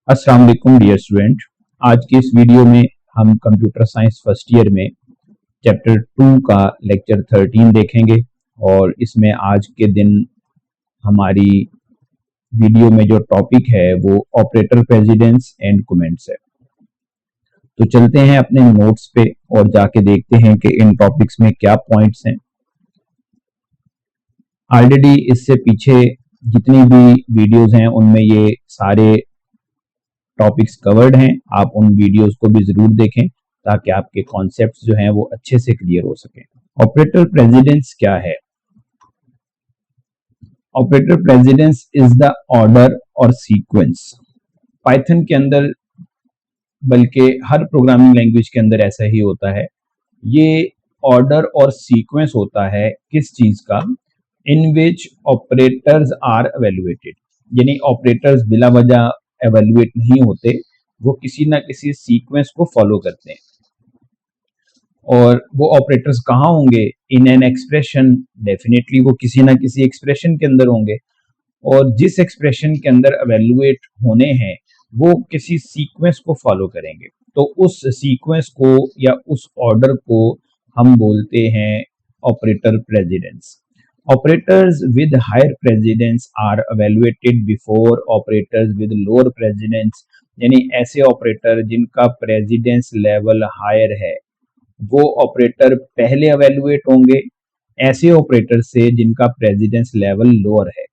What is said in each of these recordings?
अस्सलाम वालेकुम dear student. आज की इस वीडियो में हम कंप्यूटर साइंस फर्स्ट ईयर में चैप्टर 2 का लेक्चर 13 देखेंगे और इसमें आज के दिन हमारी वीडियो में जो टॉपिक है वो ऑपरेटर प्रेसिडेंस एंड कमेंट्स है। तो चलते हैं अपने नोट्स पे और जाके देखते हैं कि इन टॉपिक्स में क्या पॉइंट्स हैं। ऑलरेडी इससे पीछे जितनी भी वीडियोस हैं उनमें ये सारे टॉपिक्स कवर्ड हैं। आप उन वीडियोस को भी जरूर देखें ताकि आपके कॉन्सेप्ट्स जो हैं वो अच्छे से क्लियर हो सके। ऑपरेटर प्रेसिडेंस क्या है? Operator precedence is the order और सीक्वेंस। पाइथन के अंदर, बल्कि हर प्रोग्रामिंग लैंग्वेज के अंदर ऐसा ही होता है। ये ऑर्डर और सीक्वेंस होता है किस चीज का? इन विच ऑपरेटर्स आर एवेल्युएटेड, यानी ऑपरेटर्स बिला वजह एवेल्युएट नहीं होते, वो किसी ना किसी सीक्वेंस को फॉलो करते हैं। और वो ऑपरेटर्स कहाँ होंगे? इन एन एक्सप्रेशन, डेफिनेटली वो किसी ना किसी एक्सप्रेशन के अंदर होंगे। और जिस एक्सप्रेशन के अंदर एवेल्युएट होने हैं वो किसी सीक्वेंस को फॉलो करेंगे। तो उस सीक्वेंस को या उस ऑर्डर को हम बोलते हैं operator precedence. Operators with higher precedence are evaluated before operators with lower precedence, यानी ऐसे ऑपरेटर जिनका प्रेसिडेंस लेवल हायर है वो ऑपरेटर पहले एवेल्युएट होंगे ऐसे ऑपरेटर से जिनका प्रेसिडेंस लेवल लोअर है।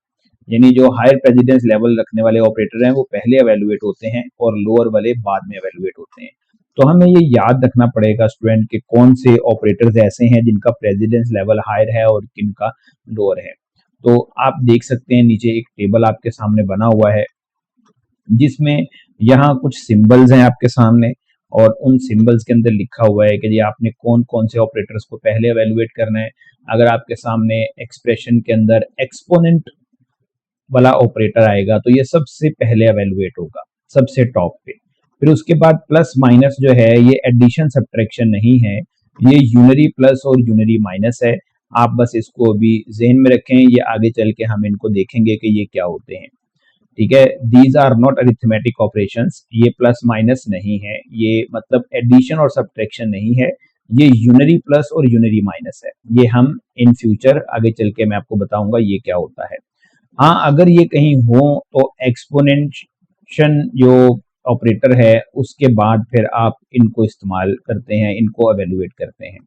यानी जो हायर प्रेसिडेंस लेवल रखने वाले ऑपरेटर हैं वो पहले एवेल्युएट होते हैं और लोअर वाले बाद में एवेल्युएट होते हैं। तो हमें ये याद रखना पड़ेगा स्टूडेंट कि कौन से ऑपरेटर्स ऐसे हैं जिनका प्रेसिडेंस लेवल हायर है और किनका लोअर है। तो आप देख सकते हैं नीचे एक टेबल आपके सामने बना हुआ है जिसमें यहाँ कुछ सिंबल्स हैं आपके सामने और उन सिंबल्स के अंदर लिखा हुआ है कि जी आपने कौन कौन से ऑपरेटर्स को पहले एवेल्युएट करना है। अगर आपके सामने एक्सप्रेशन के अंदर एक्सपोनेंट वाला ऑपरेटर आएगा तो ये सबसे पहले एवेल्युएट होगा, सबसे टॉप पे। फिर उसके बाद प्लस माइनस जो है ये एडिशन सब्ट्रैक्शन नहीं है, ये यूनरी प्लस और यूनरी माइनस है। आप बस इसको अभी ज़हन में रखें, ये आगे चल के हम इनको देखेंगे कि ये क्या होते हैं। ठीक है, these are not arithmetic operations, ये प्लस माइनस नहीं है, ये मतलब एडिशन और सब्ट्रैक्शन नहीं है, ये यूनरी प्लस और यूनरी माइनस है। ये हम इन फ्यूचर आगे चल के मैं आपको बताऊंगा ये क्या होता है। हाँ, अगर ये कहीं हो तो एक्सपोनेंशन जो ऑपरेटर है उसके बाद फिर आप इनको इस्तेमाल करते हैं, इनको एवेल्युएट करते हैं।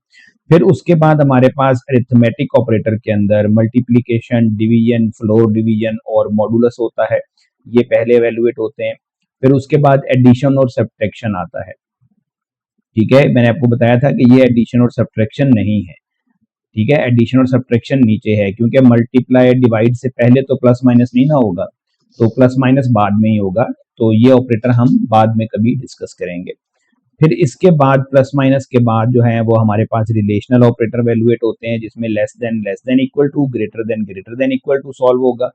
फिर उसके बाद हमारे पास अरिथमेटिक ऑपरेटर के अंदर मल्टीप्लिकेशन, डिवीजन, फ्लोर डिवीजन और मॉडुलस होता है, ये पहले एवेल्युएट होते हैं। फिर उसके बाद एडिशन और सब्ट्रैक्शन आता है। ठीक है, मैंने आपको बताया था कि ये एडिशन और सब्ट्रैक्शन नहीं है। ठीक है, एडिशन और सब्ट्रैक्शन नीचे है क्योंकि मल्टीप्लाई डिवाइड से पहले तो प्लस माइनस नहीं ना होगा, तो प्लस माइनस बाद में ही होगा। तो ये ऑपरेटर हम बाद में कभी डिस्कस करेंगे। फिर इसके बाद प्लस माइनस के बाद जो है वो हमारे पास रिलेशनल ऑपरेटर एवेल्युएट होते हैं जिसमें less than equal to, greater than equal to solve होगा।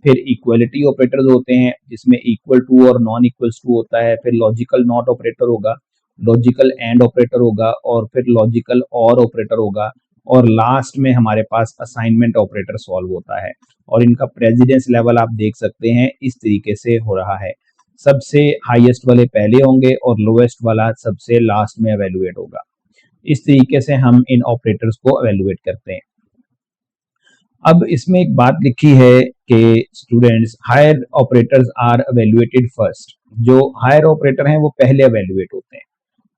फिर इक्वलिटी ऑपरेटर्स होते हैं जिसमें इक्वल टू और नॉन इक्वल्स टू होता है। फिर लॉजिकल नॉट ऑपरेटर होगा, लॉजिकल एंड ऑपरेटर होगा और फिर लॉजिकल और ऑपरेटर होगा। और लास्ट में हमारे पास असाइनमेंट ऑपरेटर सॉल्व होता है और इनका प्रेसिडेंस लेवल आप देख सकते हैं इस तरीके से हो रहा है। सबसे हाईएस्ट वाले पहले होंगे और लोएस्ट वाला सबसे लास्ट में एवेल्युएट होगा। इस तरीके से हम इन ऑपरेटर्स को एवेल्युएट करते हैं। अब इसमें एक बात लिखी है कि students, higher operators are evaluated first. जो हायर ऑपरेटर हैं वो पहले एवेल्युएट होते हैं।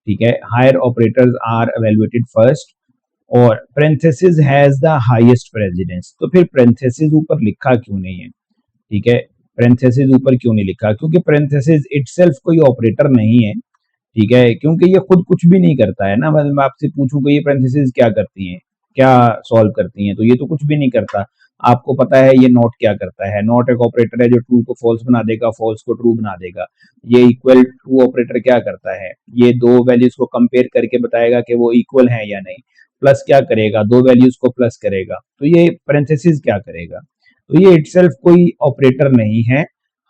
ठीक है, higher operators are evaluated first और parenthesis has the highest precedence. तो फिर पेरेंथेसिस ऊपर लिखा क्यों नहीं है? ठीक है, पेरेंथेसिस ऊपर क्यों नहीं लिखा? क्योंकि पेरेंथेसिस इटसेल्फ कोई ऑपरेटर नहीं है। ठीक है, क्योंकि ये खुद कुछ भी नहीं करता है ना। मतलब मैं आपसे पूछूं कि ये पेरेंथेसिस क्या करती हैं, क्या सॉल्व करती हैं, तो ये तो कुछ भी नहीं करता। आपको पता है ये नॉट क्या करता है? नॉट एक ऑपरेटर है जो ट्रू को फॉल्स बना देगा, फॉल्स को ट्रू बना देगा। ये इक्वल टू ऑपरेटर क्या करता है? ये दो वैल्यूज को कंपेयर करके बताएगा कि वो इक्वल है या नहीं। प्लस क्या करेगा? दो वैल्यूज को प्लस करेगा। तो ये पेरेंथेसिस क्या करेगा? तो ये इटसेल्फ कोई ऑपरेटर नहीं है।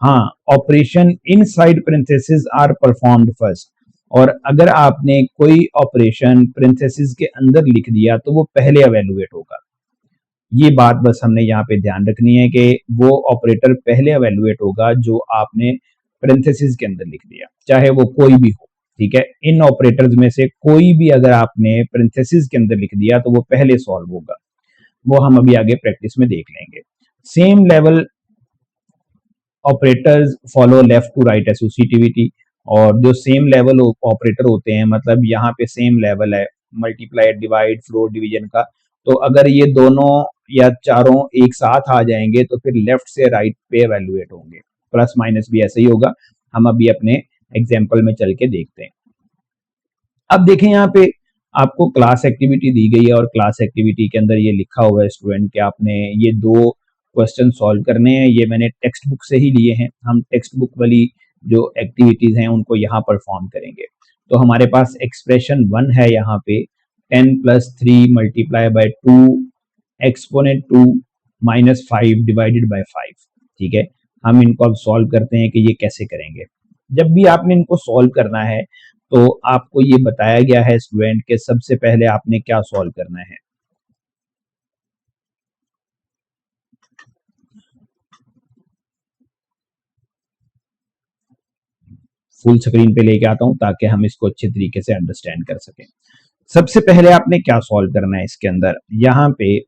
हाँ, operation inside parenthesis are performed first. और अगर आपने कोई ऑपरेशन पेरेंथेसिस के अंदर लिख दिया तो वो पहले एवेल्युएट होगा। ये बात बस हमने यहाँ पे ध्यान रखनी है कि वो ऑपरेटर पहले एवेल्युएट होगा जो आपने parenthesis के अंदर लिख दिया, चाहे वो कोई भी हो, ठीक है। इन ऑपरेटर्स में से कोई भी अगर आपने parenthesis के अंदर लिख दिया तो वो पहले सॉल्व होगा, वो हम अभी आगे प्रैक्टिस में देख लेंगे। Same level operators follow left to right associativity, और जो सेम लेवल ऑपरेटर होते हैं, मतलब यहाँ पे सेम लेवल है मल्टीप्लाई, डिवाइड, फ्लोट, डिवीजन का, तो अगर ये दोनों या चारों एक साथ आ जाएंगे तो फिर लेफ्ट से राइट पे एवेल्युएट होंगे। प्लस माइनस भी ऐसे ही होगा, हम अभी अपने एग्जाम्पल में चल के देखते हैं। अब देखें यहाँ पे आपको क्लास एक्टिविटी दी गई है और क्लास एक्टिविटी के अंदर ये लिखा हुआ है स्टूडेंट कि आपने ये 2 क्वेश्चन सॉल्व करने हैं। ये मैंने टेक्स्ट बुक से ही लिए हैं, हम टेक्स्ट बुक वाली जो एक्टिविटीज हैं उनको यहाँ परफॉर्म करेंगे। तो हमारे पास एक्सप्रेशन 1 है यहाँ पे 10 + 3 × 2 एक्सपोनेंट 2 - 5 डिवाइडेड बाय 5, ठीक है। हम इनको अब सॉल्व करते हैं कि ये कैसे करेंगे। जब भी आपने इनको सॉल्व करना है तो आपको ये बताया गया है स्टूडेंट के सबसे पहले आपने क्या सॉल्व करना है। फुल स्क्रीन पे लेके आता हूं ताकि हम इसको अच्छे तरीके से अंडरस्टैंड कर सकें। सबसे पहले आपने क्या सॉल्व करना है इसके अंदर, यहाँ पे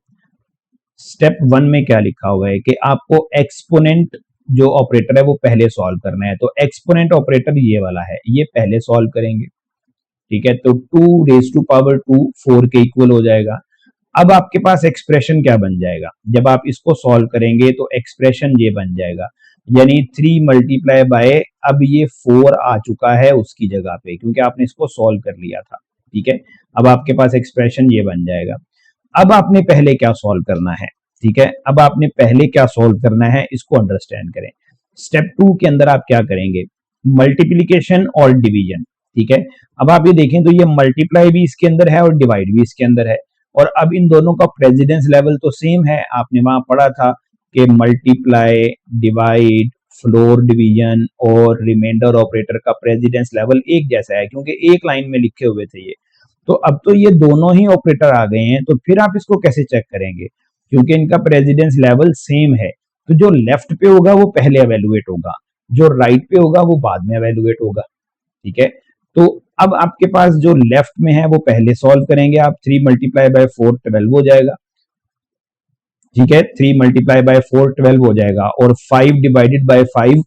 स्टेप 1 में क्या लिखा हुआ है कि आपको एक्सपोनेंट जो ऑपरेटर है वो पहले सॉल्व करना है। तो एक्सपोनेंट ऑपरेटर ये वाला है, ये पहले सॉल्व करेंगे, ठीक है। तो 2⁻², 4 के इक्वल हो जाएगा। अब आपके पास एक्सप्रेशन क्या बन जाएगा, जब आप इसको सॉल्व करेंगे तो एक्सप्रेशन ये बन जाएगा, यानी 3 × अब ये 4 आ चुका है उसकी जगह पे, क्योंकि आपने इसको सॉल्व कर लिया था, ठीक है। अब आपके पास एक्सप्रेशन ये बन जाएगा। अब आपने पहले क्या सॉल्व करना है, ठीक है। अब आपने पहले क्या सॉल्व करना है इसको अंडरस्टैंड करें। स्टेप 2 के अंदर आप क्या करेंगे, मल्टीप्लीकेशन और डिवीजन, ठीक है। अब आप ये देखें तो ये मल्टीप्लाई भी इसके अंदर है और डिवाइड भी इसके अंदर है, और अब इन दोनों का प्रेसिडेंस लेवल तो सेम है। आपने वहां पढ़ा था कि मल्टीप्लाई, डिवाइड, फ्लोर, डिवीजन और रिमाइंडर ऑपरेटर का प्रेसिडेंस लेवल एक जैसा है, क्योंकि एक लाइन में लिखे हुए थे ये। तो अब तो ये दोनों ही ऑपरेटर आ गए हैं, तो फिर आप इसको कैसे चेक करेंगे, क्योंकि इनका प्रेसिडेंस लेवल सेम है। तो जो लेफ्ट पे होगा वो पहले एवेल्युएट होगा, जो राइट पे होगा वो बाद में एवेल्युएट होगा, ठीक है। तो अब आपके पास जो लेफ्ट में है वो पहले सॉल्व करेंगे आप। 3 × 4 12 हो जाएगा, ठीक है। 3 × 4 12 हो जाएगा, और 5 डिवाइडेड बाय 5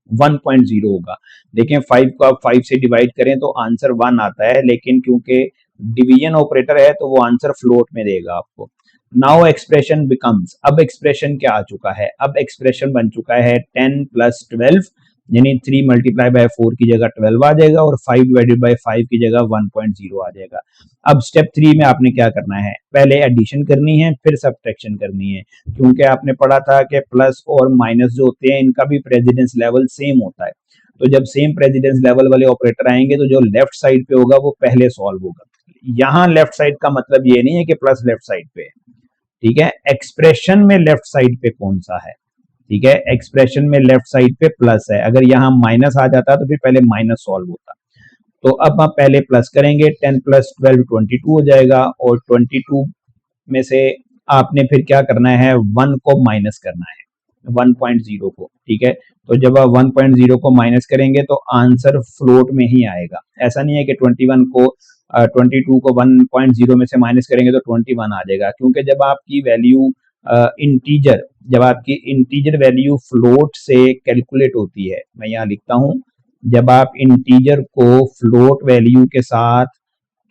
1.0 होगा। देखें 5 को आप 5 से डिवाइड करें तो आंसर 1 आता है, लेकिन क्योंकि डिवीजन ऑपरेटर है तो वो आंसर फ्लोट में देगा आपको। नाउ एक्सप्रेशन बिकम्स, अब एक्सप्रेशन क्या आ चुका है, अब एक्सप्रेशन बन चुका है 10 + 12, यानी 3 × 4 की जगह 12 आ जाएगा और 5 डिवाइडेड बाय 5 की जगह 1.0 आ जाएगा। अब स्टेप 3 में आपने क्या करना है, पहले एडिशन करनी है फिर सब्ट्रैक्शन करनी है, क्योंकि आपने पढ़ा था कि प्लस और माइनस जो होते हैं इनका भी प्रेसिडेंस लेवल सेम होता है। तो जब सेम प्रेसिडेंस लेवल वाले ऑपरेटर आएंगे तो जो लेफ्ट साइड पे होगा वो पहले सॉल्व होगा। यहाँ लेफ्ट साइड का मतलब ये नहीं है कि प्लस लेफ्ट साइड पे है, ठीक है। एक्सप्रेशन में लेफ्ट साइड पे कौन सा है, ठीक है। एक्सप्रेशन में लेफ्ट साइड पे प्लस है, अगर यहाँ माइनस आ जाता तो फिर पहले माइनस सॉल्व होता। तो अब आप पहले प्लस करेंगे, 10 + 12 22 हो जाएगा, और 22 में से आपने फिर क्या करना है, 1 को माइनस करना है, 1.0 को, ठीक है। तो जब आप 1.0 को माइनस करेंगे तो आंसर फ्लोट में ही आएगा। ऐसा नहीं है कि 21 को 22 को 1.0 में से माइनस करेंगे तो 21 आ जाएगा, क्योंकि जब आपकी वैल्यू इंटीजर, जब आपकी इंटीजर वैल्यू फ्लोट से कैलकुलेट होती है, मैं यहाँ लिखता हूँ, जब आप इंटीजर को फ्लोट वैल्यू के साथ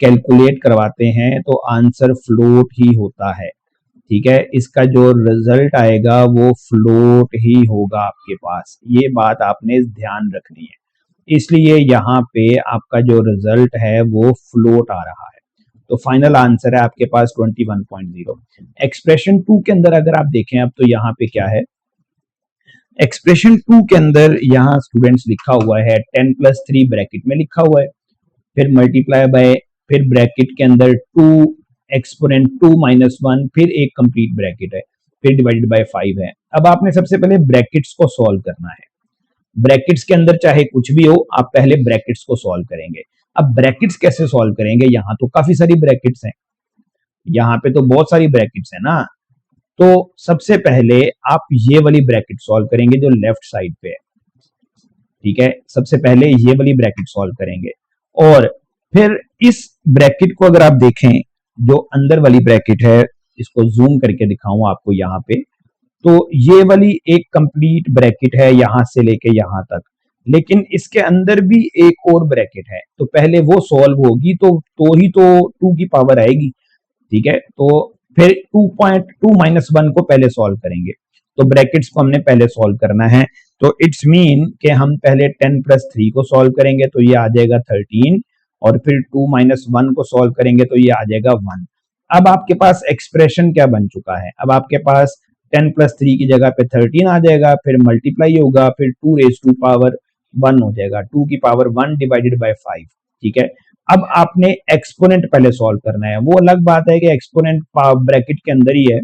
कैलकुलेट करवाते हैं तो आंसर फ्लोट ही होता है, ठीक है। इसका जो रिजल्ट आएगा वो फ्लोट ही होगा आपके पास, ये बात आपने ध्यान रखनी है। इसलिए यहाँ पे आपका जो रिजल्ट है वो फ्लोट आ रहा है। तो फाइनल आंसर है आपके पास 21.0। एक्सप्रेशन 2 के अंदर अगर आप देखें अब तो यहाँ पे क्या है, एक्सप्रेशन 2 के अंदर यहाँ स्टूडेंट्स लिखा हुआ है 10 + 3 ब्रैकेट में लिखा हुआ है, फिर मल्टीप्लाई बाय, फिर ब्रैकेट के अंदर 2 एक्सपोनेंट 2 - 1, फिर एक कंप्लीट ब्रैकेट है, फिर डिवाइडेड बाय 5 है। अब आपने सबसे पहले ब्रैकेट्स को सॉल्व करना है। ब्रैकेट्स के अंदर चाहे कुछ भी हो, आप पहले ब्रैकेट्स को सॉल्व करेंगे। अब ब्रैकेट्स कैसे सॉल्व करेंगे, यहाँ तो काफी सारी ब्रैकेट्स हैं, यहाँ पे तो बहुत सारी ब्रैकेट्स हैं ना। तो सबसे पहले आप ये वाली ब्रैकेट सॉल्व करेंगे जो लेफ्ट साइड पे है, ठीक है, सबसे पहले ये वाली ब्रैकेट सॉल्व करेंगे और फिर इस ब्रैकेट को अगर आप देखें, जो अंदर वाली ब्रैकेट है, इसको जूम करके दिखाऊं आपको यहाँ पे, तो ये वाली एक कंप्लीट ब्रैकेट है यहां से लेके यहां तक, लेकिन इसके अंदर भी एक और ब्रैकेट है, तो पहले वो सॉल्व होगी तो ही तो 2 की पावर आएगी। ठीक है, तो फिर 2.2 माइनस 1 को पहले सॉल्व करेंगे, तो ब्रैकेट्स को हमने पहले सॉल्व करना है। तो इट्स मीन कि हम पहले 10 प्लस 3 को सॉल्व करेंगे तो ये आ जाएगा 13, और फिर 2 माइनस 1 को सॉल्व करेंगे तो ये आ जाएगा 1। अब आपके पास एक्सप्रेशन क्या बन चुका है, अब आपके पास 10 प्लस 3 की जगह पे 13 आ जाएगा, फिर मल्टीप्लाई होगा, फिर 2 रेज टू पावर 1 हो जाएगा, 2 की पावर 1 डिवाइडेड बाय 5। ठीक है, अब आपने एक्सपोनेंट पहले सॉल्व करना है। वो अलग बात है कि एक्सपोनेंट ब्रैकेट के अंदर ही है,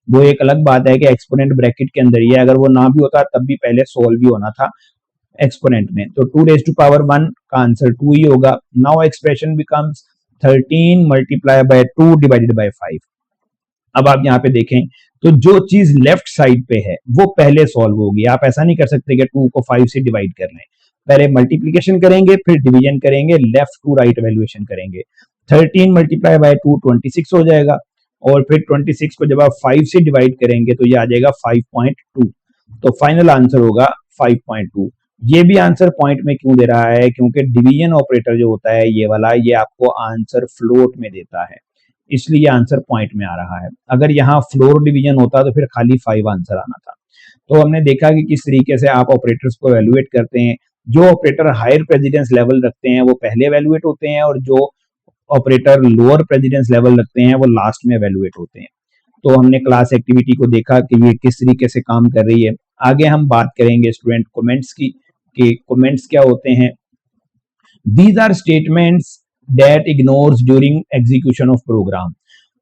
वो एक अलग बात है कि एक्सपोनेंट ब्रैकेट के अंदर ही है, अगर वो ना भी होता तब भी पहले सॉल्व भी होना था एक्सपोनेंट में। तो 2 रेज टू पावर 1 का आंसर 2 ही होगा। Now expression becomes 13 multiply by 2 divided by 5। अब आप यहाँ पे देखें तो जो चीज लेफ्ट साइड पे है वो पहले सॉल्व होगी। आप ऐसा नहीं कर सकते कि 2 को 5 से डिवाइड कर लें, पहले मल्टीप्लीकेशन करेंगे, फिर डिवीजन करेंगे, लेफ्ट टू राइट वैल्यूएशन करेंगे। 13 मल्टीप्लाई बाय 2 26 हो जाएगा, और फिर 26 को जब आप 5 से डिवाइड करेंगे तो ये आ जाएगा 5.2। तो फाइनल आंसर होगा 5.2। ये भी आंसर पॉइंट में क्यों दे रहा है, क्योंकि डिवीजन ऑपरेटर जो होता है ये वाला, ये आपको आंसर फ्लोट में देता है, इसलिए आंसर पॉइंट में आ रहा है। अगर यहाँ फ्लोर डिवीजन होता तो फिर खाली 5 आंसर आना था। तो हमने देखा कि किस तरीके से आप ऑपरेटर्स को एवेल्युएट करते हैं। जो ऑपरेटर हायर प्रेसिडेंस लेवल रखते हैं वो पहले एवेल्युएट होते हैं, और जो ऑपरेटर लोअर प्रेसिडेंस लेवल रखते हैं वो लास्ट में एवेल्युएट होते हैं। तो हमने क्लास एक्टिविटी को देखा कि ये किस तरीके से काम कर रही है। आगे हम बात करेंगे स्टूडेंट कमेंट्स की, कि कमेंट्स क्या होते हैं। These are statements that ignores during execution of program.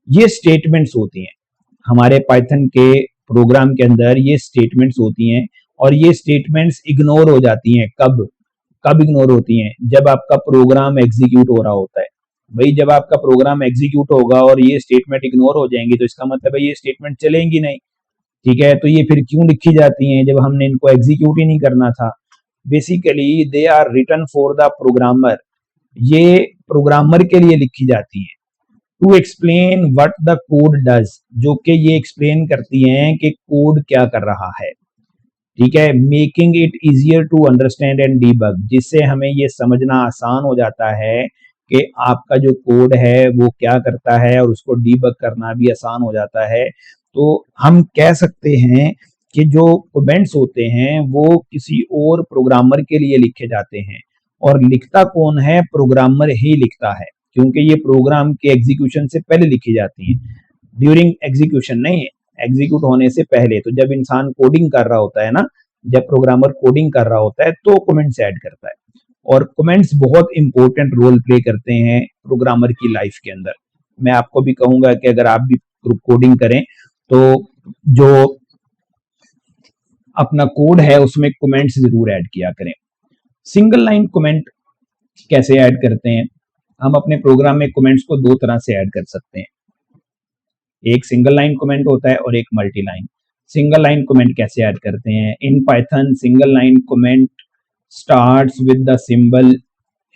ये स्टेटमेंट्स होती हैं हमारे पाइथन के प्रोग्राम के अंदर, ये स्टेटमेंट्स होती हैं, और ये स्टेटमेंट्स इग्नोर हो जाती हैं। कब कब इग्नोर होती हैं? जब आपका प्रोग्राम एग्जीक्यूट हो रहा होता है। भाई जब आपका प्रोग्राम एग्जीक्यूट होगा और ये स्टेटमेंट इग्नोर हो जाएंगी तो इसका मतलब है ये स्टेटमेंट चलेंगी नहीं। ठीक है, तो ये फिर क्यों लिखी जाती हैं जब हमने इनको एग्जीक्यूट ही नहीं करना था। Basically they are written for the programmer, ये प्रोग्रामर के लिए लिखी जाती हैं। To explain what the code does, जो कि ये एक्सप्लेन करती हैं कि कोड क्या कर रहा है। ठीक है, making it easier to understand and debug, जिससे हमें ये समझना आसान हो जाता है कि आपका जो कोड है वो क्या करता है, और उसको डीबग करना भी आसान हो जाता है। तो हम कह सकते हैं कि जो कमेंट्स होते हैं वो किसी और प्रोग्रामर के लिए लिखे जाते हैं, और लिखता कौन है? प्रोग्रामर ही लिखता है, क्योंकि ये प्रोग्राम के एग्जीक्यूशन से पहले लिखी जाती हैं, ड्यूरिंग एग्जीक्यूशन नहीं, एग्जीक्यूट होने से पहले। तो जब इंसान कोडिंग कर रहा होता है ना, जब प्रोग्रामर कोडिंग कर रहा होता है तो कमेंट्स ऐड करता है, और कमेंट्स बहुत इंपॉर्टेंट रोल प्ले करते हैं प्रोग्रामर की लाइफ के अंदर। मैं आपको भी कहूंगा कि अगर आप भी कोडिंग करें तो जो अपना कोड है उसमें कमेंट्स जरूर ऐड किया करें। सिंगल लाइन कमेंट कैसे ऐड करते हैं? हम अपने प्रोग्राम में कमेंट्स को दो तरह से ऐड कर सकते हैं, एक सिंगल लाइन कमेंट होता है और एक multi line. Single line comment कैसे ऐड करते हैं? In Python single line comment starts with the symbol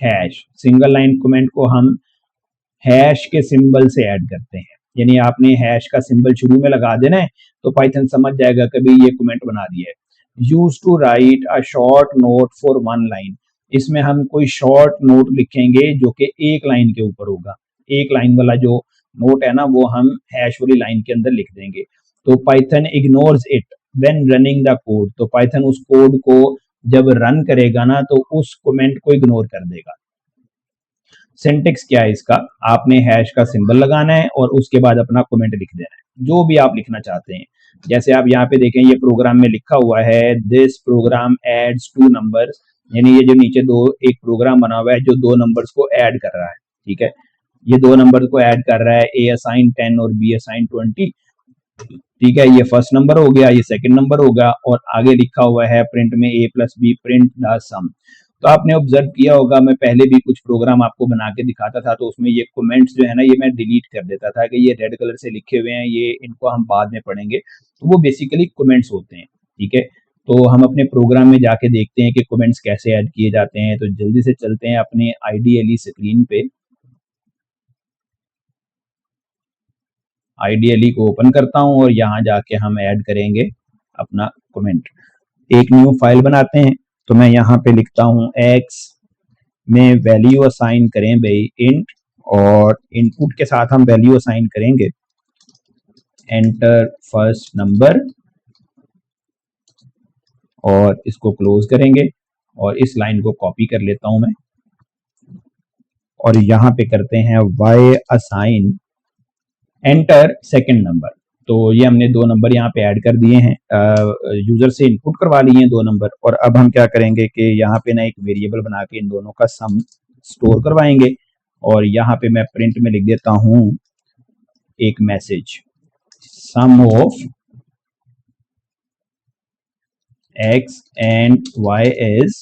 hash. Single line comment को हम हैश के सिंबल से ऐड करते हैं, यानी आपने हैश का सिंबल शुरू में लगा देना है तो पाइथन समझ जाएगा कि भाई ये कमेंट बना दिया है। Use to write a short note for one line, इसमें हम कोई शॉर्ट नोट लिखेंगे जो कि एक लाइन के ऊपर होगा। एक लाइन वाला जो नोट है ना वो हम हैश वाली लाइन के अंदर लिख देंगे। तो Python ignores it when running the code, तो पाइथन उस कोड को जब रन करेगा ना तो उस कमेंट को इग्नोर कर देगा। सिंटेक्स क्या है इसका? आपने हैश का सिंबल लगाना है और उसके बाद अपना कमेंट लिख देना है, जो भी आप लिखना चाहते हैं। जैसे आप यहाँ पे देखें ये प्रोग्राम में लिखा हुआ है this program adds two numbers, यानी ये जो नीचे एक प्रोग्राम बना हुआ है जो दो नंबर्स को ऐड कर रहा है। ठीक है, ये दो नंबर्स को ऐड कर रहा है, ए असाइन 10 और बी असाइन 20। ठीक है, ये फर्स्ट नंबर हो गया, ये सेकंड नंबर होगा, और आगे लिखा हुआ है प्रिंट में a plus B print the sum. तो आपने ऑब्जर्व किया होगा, मैं पहले भी कुछ प्रोग्राम आपको बना के दिखाता था तो उसमें ये कमेंट्स जो है ना ये मैं डिलीट कर देता था कि ये रेड कलर से लिखे हुए हैं, ये इनको हम बाद में पढ़ेंगे। तो वो बेसिकली कमेंट्स होते हैं। ठीक है, तो हम अपने प्रोग्राम में जाके देखते हैं कि कमेंट्स कैसे ऐड किए जाते हैं। तो जल्दी से चलते हैं अपने आईडीएलई स्क्रीन पे। आईडीएलई को ओपन करता हूं और यहाँ जाके हम ऐड करेंगे अपना कमेंट। एक न्यू फाइल बनाते हैं। तो मैं यहाँ पे लिखता हूँ x में वैल्यू असाइन करें भाई इंट, और इनपुट के साथ हम वैल्यू असाइन करेंगे एंटर फर्स्ट नंबर, और इसको क्लोज करेंगे और इस लाइन को कॉपी कर लेता हूं मैं, और यहाँ पे करते हैं y assign enter second number. तो ये हमने 2 नंबर यहाँ पे ऐड कर दिए हैं, यूजर से इनपुट करवा लिए हैं 2 नंबर। और अब हम क्या करेंगे कि यहाँ पे ना एक वेरिएबल बना के इन दोनों का सम स्टोर करवाएंगे, और यहाँ पे मैं प्रिंट में लिख देता हूँ एक message sum of x and y is,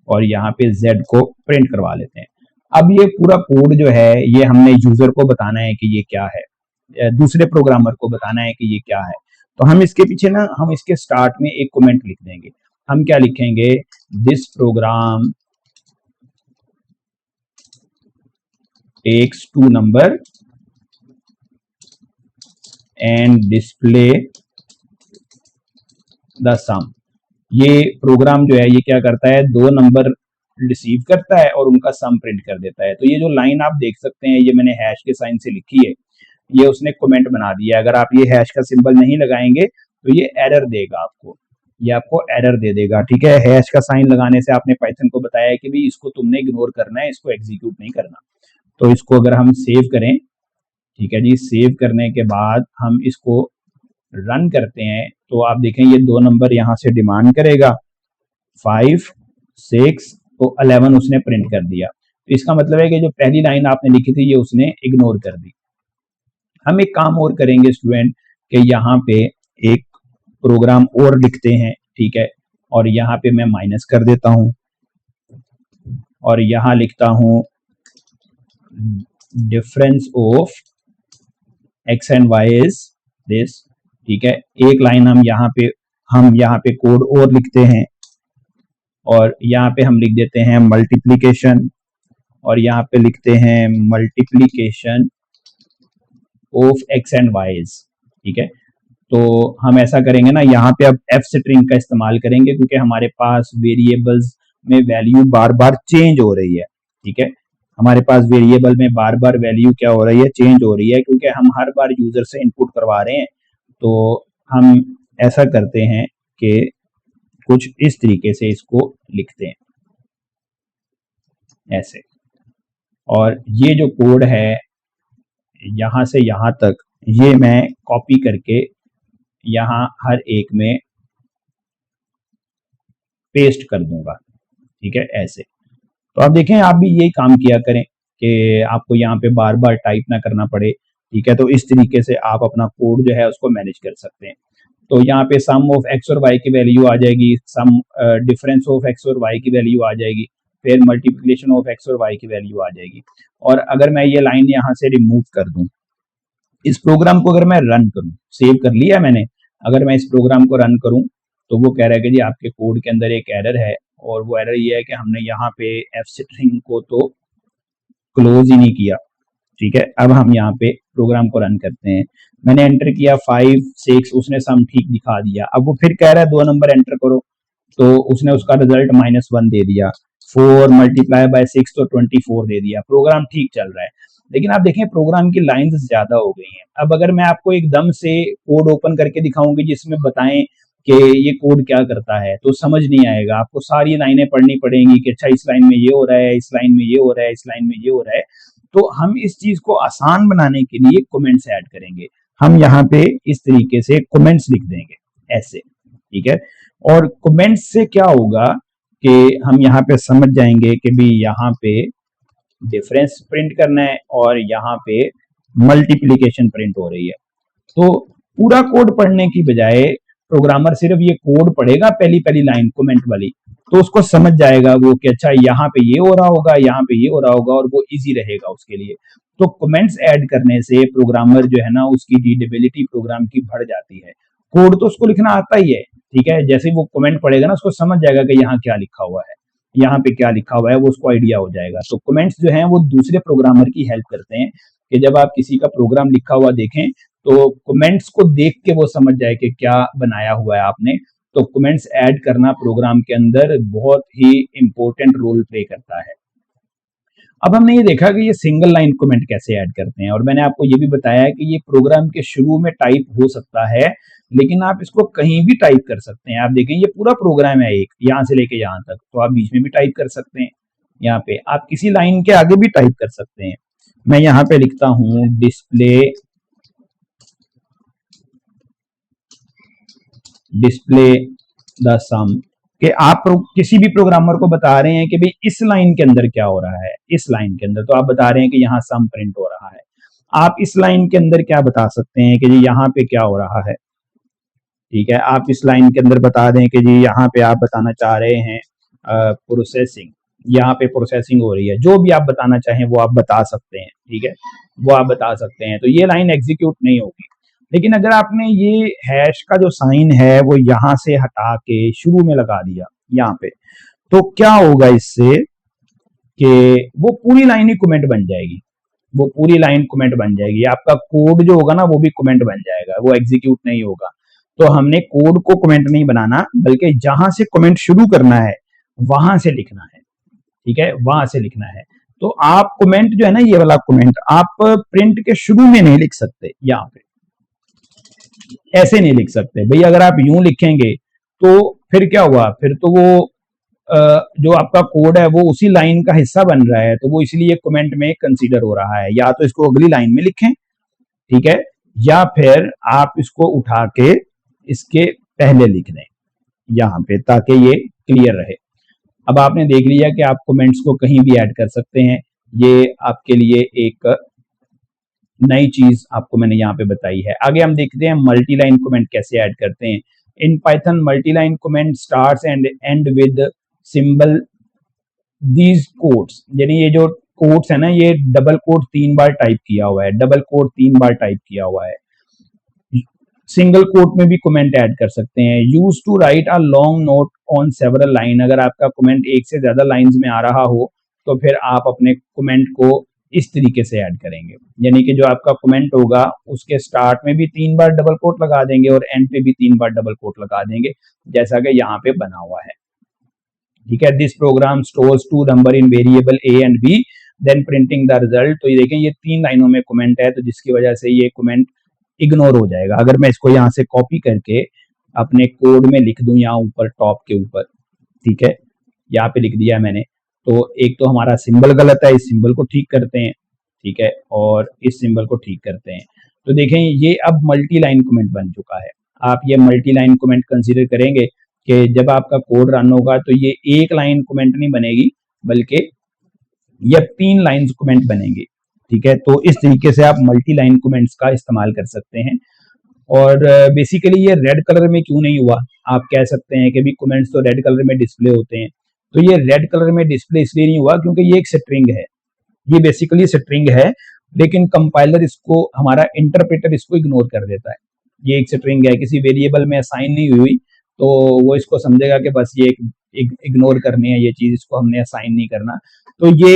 और यहाँ पे z को प्रिंट करवा लेते हैं। अब ये पूरा कोड जो है ये हमने यूजर को बताना है कि ये क्या है, दूसरे प्रोग्रामर को बताना है कि ये क्या है। तो हम इसके पीछे ना, हम इसके स्टार्ट में एक कमेंट लिख देंगे। हम क्या लिखेंगे, this program takes 2 number and display the sum. ये प्रोग्राम जो है ये क्या करता है, 2 नंबर रिसीव करता है और उनका सम प्रिंट कर देता है। तो ये जो लाइन आप देख सकते हैं, ये मैंने हैश के साइन से लिखी है, ये उसने कमेंट बना दिया। अगर आप ये हैश का सिंबल नहीं लगाएंगे तो ये एरर देगा आपको, ये आपको एरर दे देगा। ठीक है, हैश का साइन लगाने से आपने पाइथन को बताया है कि भाई इसको तुमने इग्नोर करना है, इसको एग्जीक्यूट नहीं करना। तो इसको अगर हम सेव करें, ठीक है जी, सेव करने के बाद हम इसको रन करते हैं, तो आप देखें ये 2 नंबर यहाँ से डिमांड करेगा 5 6, तो 11 उसने प्रिंट कर दिया। तो इसका मतलब है कि जो पहली लाइन आपने लिखी थी ये उसने इग्नोर कर दी। हम एक काम और करेंगे स्टूडेंट, कि यहाँ पे एक प्रोग्राम और लिखते हैं, ठीक है, और यहाँ पे मैं माइनस कर देता हूं और यहाँ लिखता हूं difference of x and y is this. ठीक है, एक लाइन हम यहाँ पे कोड और लिखते हैं, और यहाँ पे हम लिख देते हैं मल्टीप्लिकेशन, और यहाँ पे लिखते हैं multiplication of x and y is. ठीक है, तो हम ऐसा करेंगे ना, यहाँ पे अब f स्ट्रिंग का इस्तेमाल करेंगे क्योंकि हमारे पास वेरिएबल्स में वैल्यू बार बार चेंज हो रही है। ठीक है, हमारे पास वेरिएबल में बार बार वैल्यू क्या हो रही है, चेंज हो रही है, क्योंकि हम हर बार यूजर से इनपुट करवा रहे हैं। तो हम ऐसा करते हैं कि कुछ इस तरीके से इसको लिखते हैं ऐसे, और ये जो कोड है यहां से यहां तक, ये मैं कॉपी करके यहाँ हर एक में पेस्ट कर दूंगा। ठीक है, ऐसे। तो आप देखें, आप भी यही काम किया करें कि आपको यहाँ पे बार बार टाइप ना करना पड़े। ठीक है, तो इस तरीके से आप अपना कोड जो है उसको मैनेज कर सकते हैं। तो यहाँ पे सम ऑफ एक्स और वाई की वैल्यू आ जाएगी, सम डिफरेंस ऑफ एक्स और वाई की वैल्यू आ जाएगी, फिर मल्टीप्लिकेशन ऑफ एक्स और वाई की वैल्यू आ जाएगी। और अगर मैं ये लाइन यहाँ से रिमूव कर दूं, इस प्रोग्राम को अगर मैं रन करूं, सेव कर लिया मैंने, अगर मैं इस प्रोग्राम को रन करूं तो वो कह रहा है कि जी आपके कोड के अंदर एक एरर है, और वो एरर ये है कि हमने यहाँ पे एफ स्ट्रिंग को तो क्लोज ही नहीं किया। ठीक है, अब हम यहाँ पे प्रोग्राम को रन करते हैं। मैंने एंटर किया 5 6, उसने सम ठीक दिखा दिया। अब वो फिर कह रहा है 2 नंबर एंटर करो, तो उसने उसका रिजल्ट -1 दे दिया। 4 मल्टीप्लाई बाय 6 तो 24 दे दिया। प्रोग्राम ठीक चल रहा है, लेकिन आप देखें प्रोग्राम की लाइंस ज्यादा हो गई हैं। अब अगर मैं आपको एकदम से कोड ओपन करके दिखाऊंगी जिसमें बताएं कि ये कोड क्या करता है, तो समझ नहीं आएगा। आपको सारी लाइनें पढ़नी पड़ेंगी कि अच्छा इस लाइन में ये हो रहा है, इस लाइन में ये हो रहा है, इस लाइन में ये हो रहा है। तो हम इस चीज को आसान बनाने के लिए कमेंट्स ऐड करेंगे। हम यहाँ पे इस तरीके से कमेंट्स लिख देंगे ऐसे। ठीक है, और कमेंट्स से क्या होगा कि हम यहाँ पे समझ जाएंगे कि भी यहाँ पे डिफरेंस प्रिंट करना है और यहाँ पे मल्टीप्लिकेशन प्रिंट हो रही है। तो पूरा कोड पढ़ने की बजाय प्रोग्रामर सिर्फ ये कोड पढ़ेगा, पहली पहली लाइन कमेंट वाली, तो उसको समझ जाएगा वो कि अच्छा यहाँ पे ये हो रहा होगा, यहाँ पे ये हो रहा होगा, और वो इजी रहेगा उसके लिए। तो कमेंट्स ऐड करने से प्रोग्रामर जो है ना, उसकी रीडेबिलिटी प्रोग्राम की बढ़ जाती है, कोड तो उसको लिखना आता ही है, ठीक है। जैसे वो कमेंट पढ़ेगा ना उसको समझ जाएगा कि यहाँ क्या लिखा हुआ है, यहाँ पे क्या लिखा हुआ है, वो उसको आइडिया हो जाएगा। तो कमेंट्स जो हैं वो दूसरे प्रोग्रामर की हेल्प करते हैं कि जब आप किसी का प्रोग्राम लिखा हुआ देखें तो कमेंट्स को देख के वो समझ जाए कि क्या बनाया हुआ है आपने। तो कमेंट्स ऐड करना प्रोग्राम के अंदर बहुत ही इंपॉर्टेंट रोल प्ले करता है। अब हमने ये देखा कि ये सिंगल लाइन कमेंट कैसे ऐड करते हैं, और मैंने आपको ये भी बताया है कि ये प्रोग्राम के शुरू में टाइप हो सकता है, लेकिन आप इसको कहीं भी टाइप कर सकते हैं। आप देखें ये पूरा प्रोग्राम है एक, यहाँ से लेके यहाँ तक, तो आप बीच में भी टाइप कर सकते हैं। यहाँ पे आप किसी लाइन के आगे भी टाइप कर सकते हैं। मैं यहाँ पे लिखता हूँ डिस्प्ले द सम, कि आप किसी भी प्रोग्रामर को बता रहे हैं कि भाई इस लाइन के अंदर क्या हो रहा है, इस लाइन के अंदर तो आप बता रहे हैं कि यहाँ सम प्रिंट हो रहा है। आप इस लाइन के अंदर क्या बता सकते हैं कि जी यहाँ पे क्या हो रहा है, ठीक है। आप इस लाइन के अंदर बता दें कि जी यहाँ पे आप बताना चाह रहे हैं प्रोसेसिंग, यहाँ पे प्रोसेसिंग हो रही है, जो भी आप बताना चाहें वो आप बता सकते हैं, ठीक है, वो आप बता सकते हैं। तो ये लाइन एग्जीक्यूट नहीं होगी। लेकिन अगर आपने ये हैश का जो साइन है वो यहाँ से हटा के शुरू में लगा दिया यहाँ पे, तो क्या होगा इससे कि वो पूरी लाइन ही कमेंट बन जाएगी, वो पूरी लाइन कमेंट बन जाएगी। आपका कोड जो होगा ना वो भी कमेंट बन जाएगा, वो एग्जीक्यूट नहीं होगा। तो हमने कोड को कमेंट नहीं बनाना, बल्कि जहां से कमेंट शुरू करना है वहां से लिखना है, ठीक है, वहां से लिखना है। तो आप कमेंट जो है ना, ये वाला कमेंट आप प्रिंट के शुरू में नहीं लिख सकते, यहाँ पे ऐसे नहीं लिख सकते भाई। अगर आप यूं लिखेंगे तो फिर क्या हुआ, फिर तो वो जो आपका कोड है वो उसी लाइन का हिस्सा बन रहा है, तो वो इसलिए कमेंट में कंसीडर हो रहा है। या तो इसको अगली लाइन में लिखें, ठीक है, या फिर आप इसको उठा के इसके पहले लिख दें यहाँ पे, ताकि ये क्लियर रहे। अब आपने देख लिया कि आप कमेंट्स को कहीं भी ऐड कर सकते हैं। ये आपके लिए एक नई चीज आपको मैंने यहाँ पे बताई है। आगे हम देखते हैं मल्टी लाइन कमेंट कैसे ऐड करते हैं। In Python multi line comment starts and and with symbol these quotes, यानी ये जो कोट्स है ना, ये डबल कोट 3 बार टाइप किया हुआ है, डबल कोट 3 बार टाइप किया हुआ है। सिंगल कोट में भी कमेंट ऐड कर सकते हैं। Use to write a long note on several line, अगर आपका कमेंट एक से ज्यादा लाइंस में आ रहा हो तो फिर आप अपने कमेंट को इस तरीके से ऐड करेंगे, यानी कि जो आपका कमेंट होगा उसके स्टार्ट में भी 3 बार डबल कोट लगा देंगे और एंड पे भी 3 बार डबल कोट लगा देंगे, जैसा कि यहाँ पे बना हुआ है, ठीक है। This program stores 2 number in variable A and B then printing the result. तो ये देखें ये 3 लाइनों में कमेंट है, तो जिसकी वजह से ये कमेंट इग्नोर हो जाएगा। अगर मैं इसको यहाँ से कॉपी करके अपने कोड में लिख दूं, यहाँ ऊपर टॉप के ऊपर, ठीक है, यहाँ पे लिख दिया मैंने, तो एक तो हमारा सिंबल गलत है, इस सिंबल को ठीक करते हैं, ठीक है, और इस सिंबल को ठीक करते हैं। तो देखें ये अब मल्टी लाइन कमेंट बन चुका है। आप ये मल्टी लाइन कमेंट कंसीडर करेंगे कि जब आपका कोड रन होगा तो ये एक लाइन कमेंट नहीं बनेगी, बल्कि ये 3 लाइन कमेंट बनेंगे, ठीक है। तो इस तरीके से आप मल्टी लाइन कमेंट्स का इस्तेमाल कर सकते हैं। और बेसिकली ये रेड कलर में क्यों नहीं हुआ, आप कह सकते हैं कि भी कमेंट्स तो रेड कलर में डिस्प्ले होते हैं। तो ये रेड कलर में डिस्प्ले इसलिए नहीं हुआ क्योंकि ये एक स्ट्रिंग है, ये बेसिकली स्ट्रिंग है, लेकिन कंपाइलर इसको, हमारा इंटरप्रेटर इसको इग्नोर कर देता है। ये एक स्ट्रिंग है, किसी वेरिएबल में असाइन नहीं हुई, तो वो इसको समझेगा कि बस ये एक इग्नोर करनी है ये चीज, इसको हमने असाइन नहीं करना। तो ये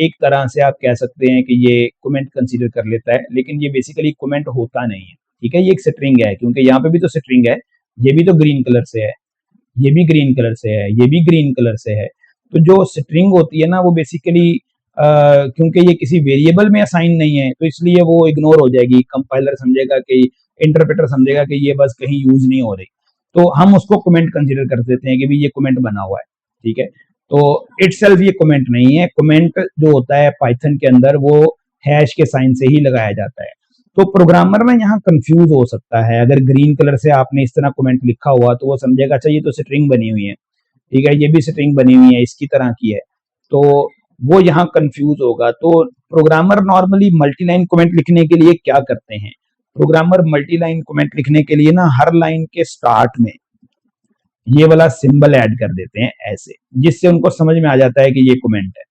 एक तरह से आप कह सकते हैं कि ये कमेंट कंसीडर कर लेता है, लेकिन ये बेसिकली कमेंट होता नहीं है, ठीक है। ये एक स्ट्रिंग है, क्योंकि यहाँ पे भी तो स्ट्रिंग है, ये भी तो ग्रीन कलर से है, ये भी ग्रीन कलर से है, ये भी ग्रीन कलर से है। तो जो स्ट्रिंग होती है ना वो बेसिकली क्योंकि ये किसी वेरिएबल में असाइन नहीं है, तो इसलिए वो इग्नोर हो जाएगी। कंपाइलर समझेगा कि, इंटरप्रेटर समझेगा कि ये बस कहीं यूज नहीं हो रही, तो हम उसको कमेंट कंसीडर कर देते हैं कि भी ये कमेंट बना हुआ है, ठीक है। तो इटसेल्फ ये कमेंट नहीं है। कमेंट जो होता है पाइथन के अंदर वो हैश के साइन से ही लगाया जाता है। तो प्रोग्रामर ना यहाँ कंफ्यूज हो सकता है, अगर ग्रीन कलर से आपने इस तरह कमेंट लिखा हुआ तो वो समझेगा अच्छा ये तो स्ट्रिंग बनी हुई है, ठीक है, ये भी स्ट्रिंग बनी हुई है, इसकी तरह की है, तो वो यहाँ कंफ्यूज होगा। तो programmer normally multi line comment लिखने के लिए क्या करते हैं, प्रोग्रामर मल्टी लाइन कमेंट लिखने के लिए ना हर लाइन के स्टार्ट में ये वाला सिंबल ऐड कर देते हैं ऐसे, जिससे उनको समझ में आ जाता है कि ये कमेंट है।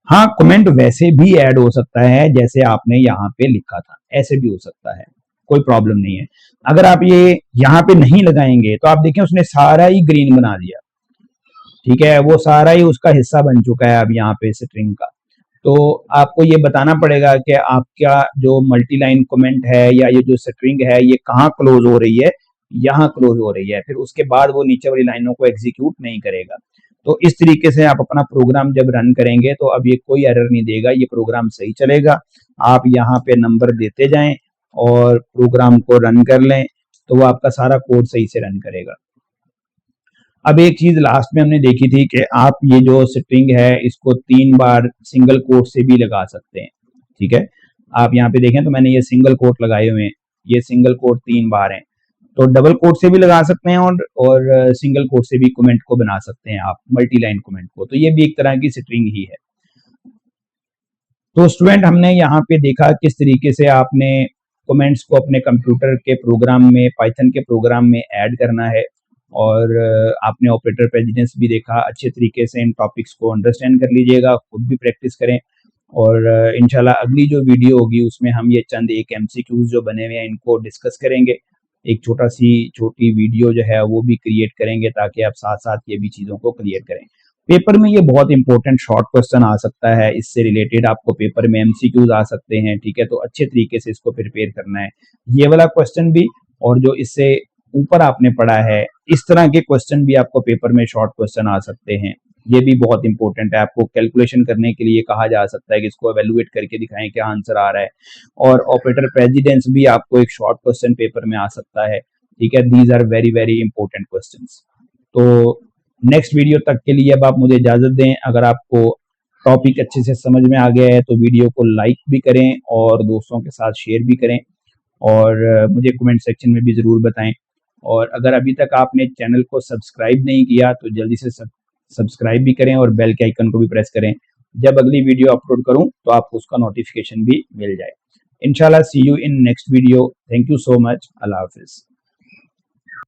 हाँ, कमेंट वैसे भी ऐड हो सकता है जैसे आपने यहाँ पे लिखा था, ऐसे भी हो सकता है, कोई प्रॉब्लम नहीं है। अगर आप ये यहाँ पे नहीं लगाएंगे तो आप देखें उसने सारा ही ग्रीन बना दिया, ठीक है, वो सारा ही उसका हिस्सा बन चुका है अब यहाँ पे स्ट्रिंग का। तो आपको ये बताना पड़ेगा कि आपका जो मल्टी लाइन कमेंट है या ये जो स्ट्रिंग है ये कहाँ क्लोज हो रही है, यहाँ क्लोज हो रही है, फिर उसके बाद वो नीचे वाली लाइनों को एग्जीक्यूट नहीं करेगा। तो इस तरीके से आप अपना प्रोग्राम जब रन करेंगे तो अब ये कोई एरर नहीं देगा, ये प्रोग्राम सही चलेगा। आप यहाँ पे नंबर देते जाएं और प्रोग्राम को रन कर लें तो वो आपका सारा कोड सही से रन करेगा। अब एक चीज लास्ट में हमने देखी थी कि आप ये जो स्ट्रिंग है इसको 3 बार सिंगल कोट से भी लगा सकते हैं, ठीक है। आप यहाँ पे देखें तो मैंने ये सिंगल कोट लगाए हुए हैं, ये सिंगल कोट 3 बार हैं। तो डबल कोट से भी लगा सकते हैं और सिंगल कोट से भी कमेंट को बना सकते हैं आप, मल्टी लाइन कमेंट को। तो ये भी एक तरह की स्ट्रिंग ही है। तो स्टूडेंट हमने यहाँ पे देखा किस तरीके से आपने कमेंट्स को अपने कंप्यूटर के प्रोग्राम में, पाइथन के प्रोग्राम में ऐड करना है, और आपने ऑपरेटर प्रेसिडेंस भी देखा। अच्छे तरीके से इन टॉपिक्स को अंडरस्टैंड कर लीजिएगा, खुद भी प्रैक्टिस करें, और इंशाल्लाह अगली जो वीडियो होगी उसमें हम ये चंद एक एमसीक्यूज जो बने हुए हैं इनको डिस्कस करेंगे। एक छोटी वीडियो जो है वो भी क्रिएट करेंगे ताकि आप साथ साथ ये भी चीज़ों को क्लियर करें। पेपर में ये बहुत इंपॉर्टेंट शॉर्ट क्वेश्चन आ सकता है, इससे रिलेटेड आपको पेपर में एमसीक्यूज आ सकते हैं, ठीक है। तो अच्छे तरीके से इसको प्रिपेयर करना है, ये वाला क्वेश्चन भी, और जो इससे ऊपर आपने पढ़ा है इस तरह के क्वेश्चन भी आपको पेपर में शॉर्ट क्वेश्चन आ सकते हैं। ये भी बहुत इंपॉर्टेंट है, आपको कैलकुलेशन करने के लिए कहा जा सकता है कि इसको एवेलुएट करके दिखाएं क्या आंसर आ रहा है। और ऑपरेटर प्रेसिडेंस भी आपको एक शॉर्ट क्वेश्चन पेपर में आ सकता है, ठीक है। These are very very important questions. तो नेक्स्ट वीडियो तक के लिए अब आप मुझे इजाजत दें। अगर आपको टॉपिक अच्छे से समझ में आ गया है तो वीडियो को लाइक भी करें और दोस्तों के साथ शेयर भी करें, और मुझे कमेंट सेक्शन में भी ज़रूर बताएं। और अगर अभी तक आपने चैनल को सब्सक्राइब नहीं किया तो जल्दी से सब्सक्राइब भी करें और बेल के आइकन को भी प्रेस करें, जब अगली वीडियो अपलोड करूं तो आपको उसका नोटिफिकेशन भी मिल जाए। इंशाल्लाह see you in next video. Thank you so much. अल्लाह हाफिज़।